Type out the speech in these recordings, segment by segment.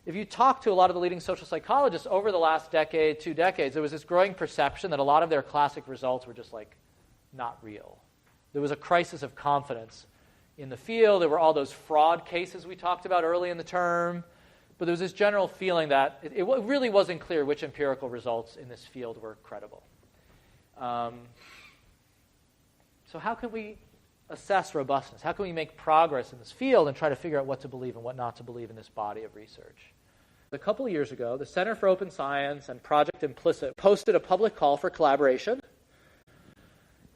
if you talk to a lot of the leading social psychologists over the last decade, 2 decades, there was this growing perception that a lot of their classic results were just like not real. There was a crisis of confidence in the field. There were all those fraud cases we talked about early in the term. But there was this general feeling that it really wasn't clear which empirical results in this field were credible. So how can we assess robustness? How can we make progress in this field and try to figure out what to believe and what not to believe in this body of research? A couple of years ago, the Center for Open Science and Project Implicit posted a public call for collaboration.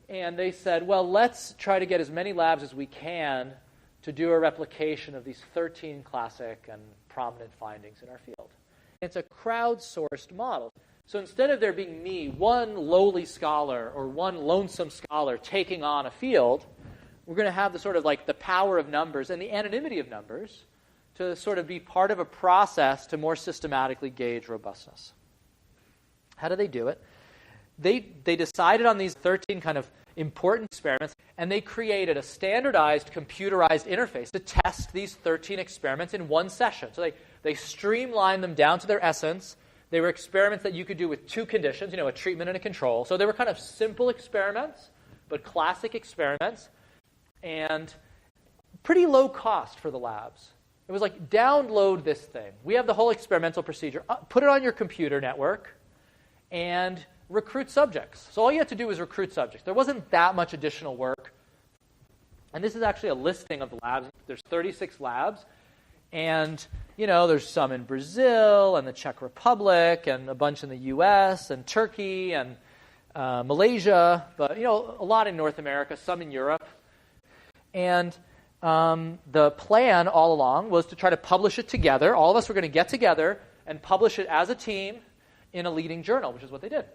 And they said, well, let's try to get as many labs as we can to do a replication of these 13 classic and prominent findings in our field. It's a crowdsourced model. So instead of there being me, one lowly scholar or one lonesome scholar taking on a field, we're going to have the sort of like the power of numbers and the anonymity of numbers to sort of be part of a process to more systematically gauge robustness. How do they do it? They decided on these 13 kind of important experiments, and they created a standardized computerized interface to test these 13 experiments in one session. So they streamlined them down to their essence. They were experiments that you could do with 2 conditions, a treatment and a control. So they were kind of simple experiments, but classic experiments, and pretty low cost for the labs. It was like, download this thing. We have the whole experimental procedure. Put it on your computer network and recruit subjects. So all you had to do was recruit subjects. There wasn't that much additional work. And this is actually a listing of the labs. There's 36 labs. And, there's some in Brazil and the Czech Republic and a bunch in the US and Turkey and Malaysia. But, a lot in North America, some in Europe. And the plan all along was to try to publish it together. All of us were going to get together and publish it as a team in a leading journal, which is what they did.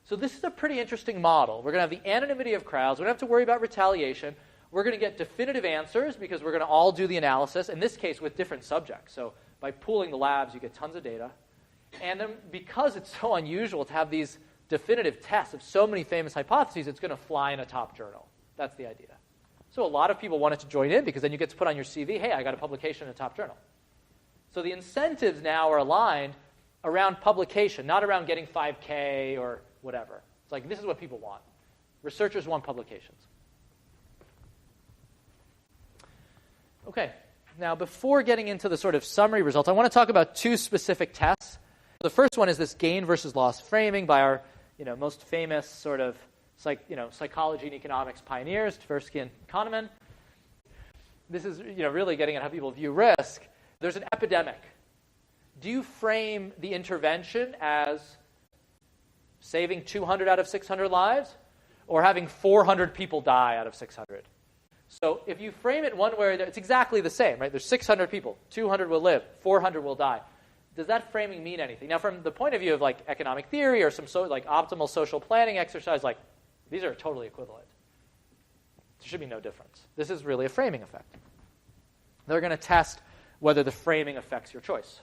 So this is a pretty interesting model. We're going to have the anonymity of crowds. We don't have to worry about retaliation. We're going to get definitive answers because we're going to all do the analysis, in this case with different subjects. So by pooling the labs, you get tons of data. And then because it's so unusual to have these definitive tests of so many famous hypotheses, it's going to fly in a top journal. That's the idea. So a lot of people wanted to join in because then you get to put on your CV, hey, I got a publication in a top journal. So the incentives now are aligned around publication, not around getting 5K or whatever. It's like, this is what people want. Researchers want publications. Okay, now before getting into the sort of summary results, I want to talk about 2 specific tests. The first one is this gain versus loss framing by our most famous sort of psychology and economics pioneers, Tversky and Kahneman. This is really getting at how people view risk. There's an epidemic. Do you frame the intervention as saving 200 out of 600 lives or having 400 people die out of 600? So if you frame it one way, it's exactly the same, right? There's 600 people, 200 will live, 400 will die. Does that framing mean anything? Now, from the point of view of like economic theory or some optimal social planning exercise, these are totally equivalent. There should be no difference. This is really a framing effect. They're going to test whether the framing affects your choice.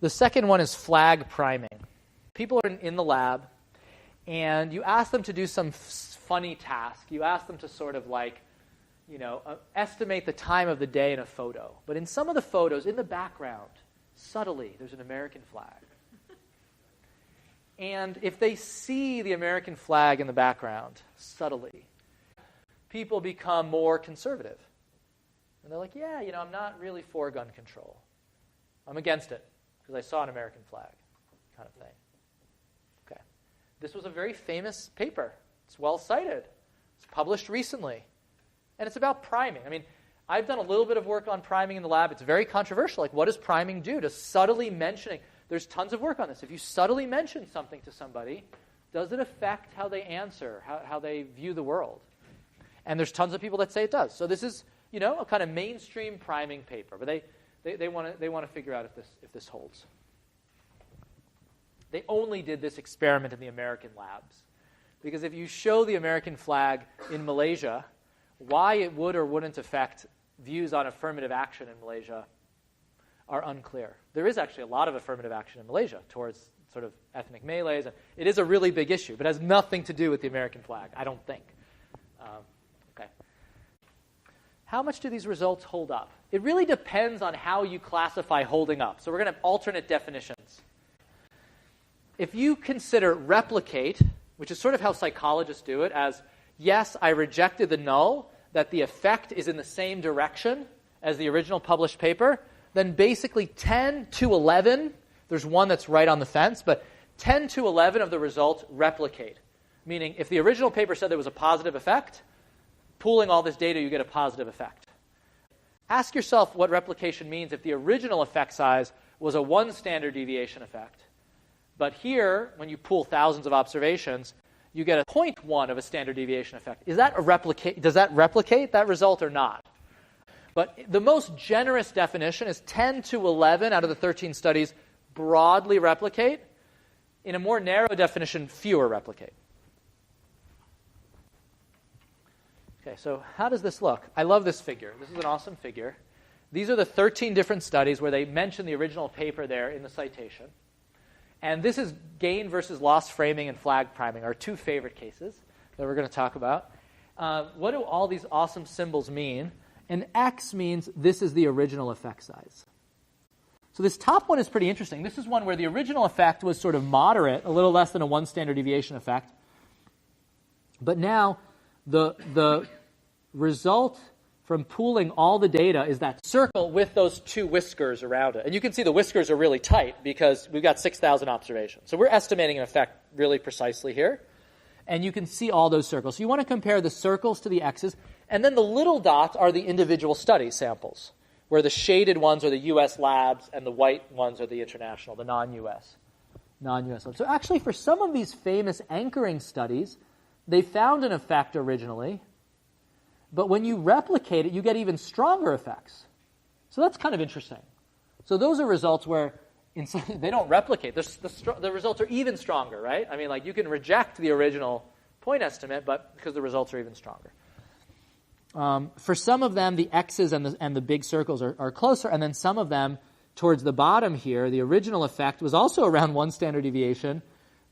The second one is flag priming. People are in the lab, and you ask them to do some funny task. You ask them to sort of estimate the time of the day in a photo. But in some of the photos, in the background, subtly, there's an American flag. And if they see the American flag in the background, subtly, people become more conservative. And they're like, yeah, I'm not really for gun control. I'm against it because I saw an American flag, kind of thing. Okay. This was a very famous paper. It's well cited. It's published recently. And it's about priming. I mean, I've done a little bit of work on priming in the lab. It's very controversial. Like, what does priming do? To subtly mentioning. There's tons of work on this. If you subtly mention something to somebody, does it affect how they answer, how they view the world? And there's tons of people that say it does. So this is, a kind of mainstream priming paper. But they want to figure out if this holds. They only did this experiment in the American labs. Because if you show the American flag in Malaysia, why it would or wouldn't affect views on affirmative action in Malaysia are unclear. There is actually a lot of affirmative action in Malaysia towards sort of ethnic melees. And it is a really big issue, but it has nothing to do with the American flag, I don't think. Okay. how much do these results hold up? It really depends on how you classify holding up. So we're going to have alternate definitions. If you consider replicate, which is sort of how psychologists do it, as, yes, I rejected the null, that the effect is in the same direction as the original published paper, then basically 10 to 11, there's one that's right on the fence, but 10 to 11 of the results replicate. Meaning, if the original paper said there was a positive effect, pooling all this data, you get a positive effect. Ask yourself what replication means if the original effect size was a 1 standard deviation effect. But here, when you pool thousands of observations, you get a 0.1 of a standard deviation effect. Does that replicate that result or not? But the most generous definition is 10 to 11 out of the 13 studies broadly replicate. In a more narrow definition, fewer replicate. Okay, so how does this look? I love this figure. This is an awesome figure. These are the 13 different studies where they mention the original paper there in the citation. And this is gain versus loss framing and flag priming, our two favorite cases that we're going to talk about. What do all these awesome symbols mean? And X means this is the original effect size. So this top one is pretty interesting. This is one where the original effect was sort of moderate, a little less than a 1 standard deviation effect. But now the result from pooling all the data is that circle with those 2 whiskers around it. And you can see the whiskers are really tight because we've got 6,000 observations. So we're estimating an effect really precisely here. And you can see all those circles. So you want to compare the circles to the X's. And then the little dots are the individual study samples, where the shaded ones are the U.S. labs and the white ones are the international, the non-U.S. labs. So actually, for some of these famous anchoring studies, they found an effect originally, but when you replicate it, you get even stronger effects. So that's kind of interesting. So those are results where they don't replicate. The results are even stronger, right? I mean, like you can reject the original point estimate, but because the results are even stronger. For some of them, the X's and the big circles are closer, and then some of them, towards the bottom here, the original effect was also around 1 standard deviation,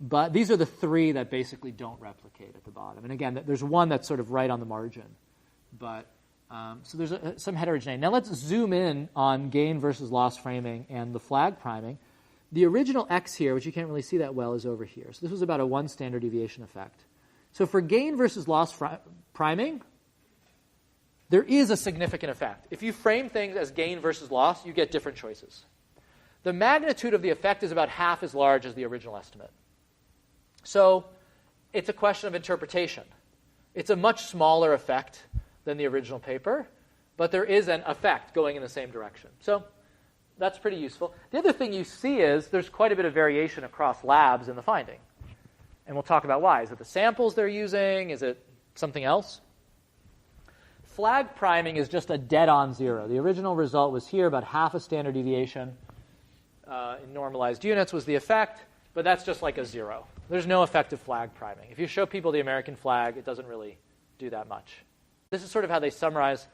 but these are the 3 that basically don't replicate at the bottom. And again, there's one that's sort of right on the margin. But so there's some heterogeneity. Now let's zoom in on gain versus loss framing and the flag priming. The original X here, which you can't really see that well, is over here. So this was about a 1 standard deviation effect. So for gain versus loss priming, there is a significant effect. If you frame things as gain versus loss, you get different choices. The magnitude of the effect is about half as large as the original estimate. So it's a question of interpretation. It's a much smaller effect than the original paper, but there is an effect going in the same direction. So that's pretty useful. The other thing you see is there's quite a bit of variation across labs in the finding. And we'll talk about why. Is it the samples they're using? Is it something else? Flag priming is just a dead-on 0. The original result was here, about half a standard deviation in normalized units was the effect, but that's just like a 0. There's no effective flag priming. If you show people the American flag, it doesn't really do that much. This is sort of how they summarize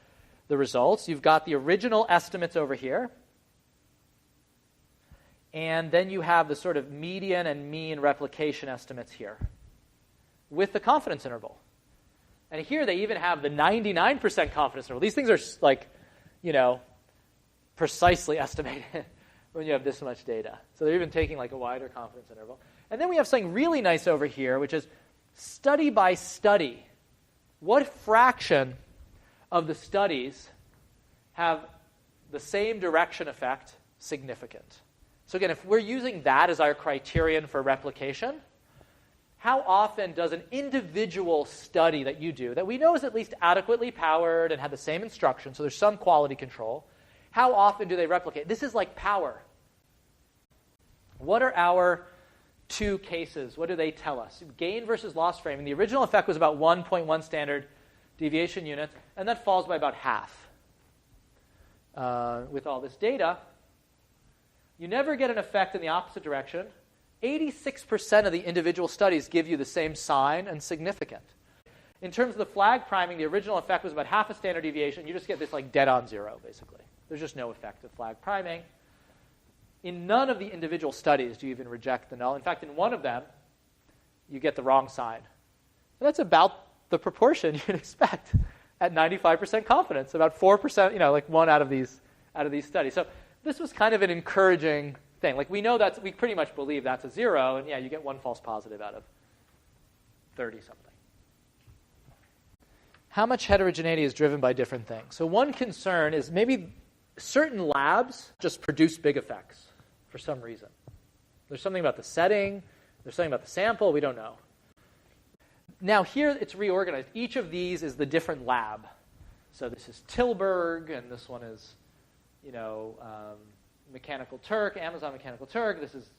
the results. You've got the original estimates over here, and then you have the sort of median and mean replication estimates here with the confidence interval. And here they even have the 99% confidence interval. These things are like, precisely estimated when you have this much data. So they're even taking like a wider confidence interval. And then we have something really nice over here, which is study by study. What fraction of the studies have the same direction effect significant? So again, if we're using that as our criterion for replication, how often does an individual study that you do, that we know is at least adequately powered and had the same instruction, so there's some quality control, how often do they replicate? This is like power. What are our 2 cases? What do they tell us? Gain versus loss framing. The original effect was about 1.1 standard deviation units, and that falls by about half. With all this data, you never get an effect in the opposite direction. 86% of the individual studies give you the same sign and significant. In terms of the flag priming, the original effect was about half a standard deviation. You just get this like dead-on 0, basically. There's just no effect of flag priming. In none of the individual studies do you even reject the null. In fact, in one of them, you get the wrong sign. And that's about the proportion you'd expect. at 95% confidence, about 4%, like one out of these studies. So this was kind of an encouraging thing. Like we pretty much believe that's a 0, and yeah, you get one false positive out of 30-something. How much heterogeneity is driven by different things? So one concern is maybe certain labs just produce big effects for some reason. There's something about the setting, there's something about the sample, we don't know. Now here it's reorganized. Each of these is the different lab. So this is Tilburg, and this one is, Mechanical Turk, Amazon Mechanical Turk. This is,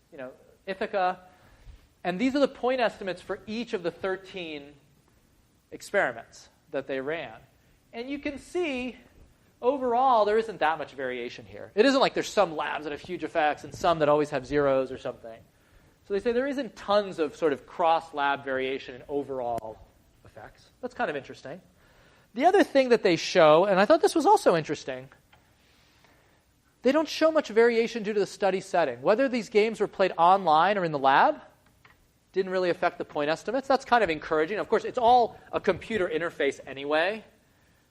Ithaca. And these are the point estimates for each of the 13 experiments that they ran. And you can see, overall, there isn't that much variation here. It isn't like there's some labs that have huge effects and some that always have zeros or something. So they say there isn't tons of sort of cross-lab variation in overall effects. That's kind of interesting. The other thing that they show, and I thought this was also interesting, they don't show much variation due to the study setting. Whether these games were played online or in the lab didn't really affect the point estimates. That's kind of encouraging. Of course, it's all a computer interface anyway,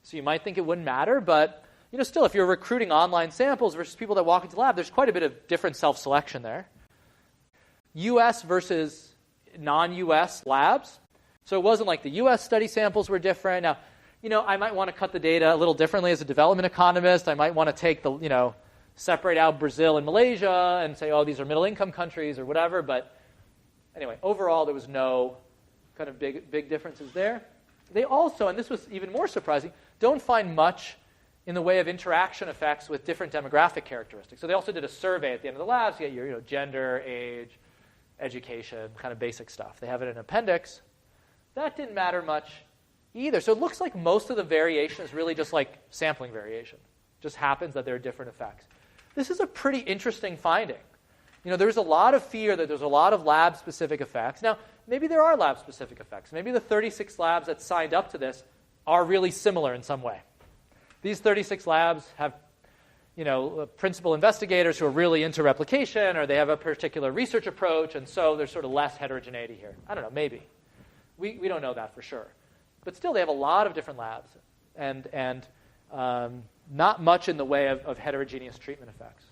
so you might think it wouldn't matter, but still, if you're recruiting online samples versus people that walk into the lab, there's quite a bit of different self-selection there. U.S. versus non-U.S. labs. So it wasn't like the U.S. study samples were different. Now, I might want to cut the data a little differently as a development economist. I might want to take separate out Brazil and Malaysia and say, oh, these are middle-income countries or whatever. But anyway, overall, there was no kind of big differences there. They also, and this was even more surprising, don't find much in the way of interaction effects with different demographic characteristics. So they also did a survey at the end of the labs. You get your gender, age, education, kind of basic stuff. They have it in an appendix. That didn't matter much either. So it looks like most of the variation is really just like sampling variation. It just happens that there are different effects. This is a pretty interesting finding. There's a lot of fear that there's a lot of lab-specific effects. Now, maybe there are lab-specific effects. Maybe the 36 labs that signed up to this are really similar in some way. These 36 labs have principal investigators who are really into replication, or they have a particular research approach, and so there's sort of less heterogeneity here. I don't know, maybe. We don't know that for sure. But still, they have a lot of different labs, and not much in the way of heterogeneous treatment effects.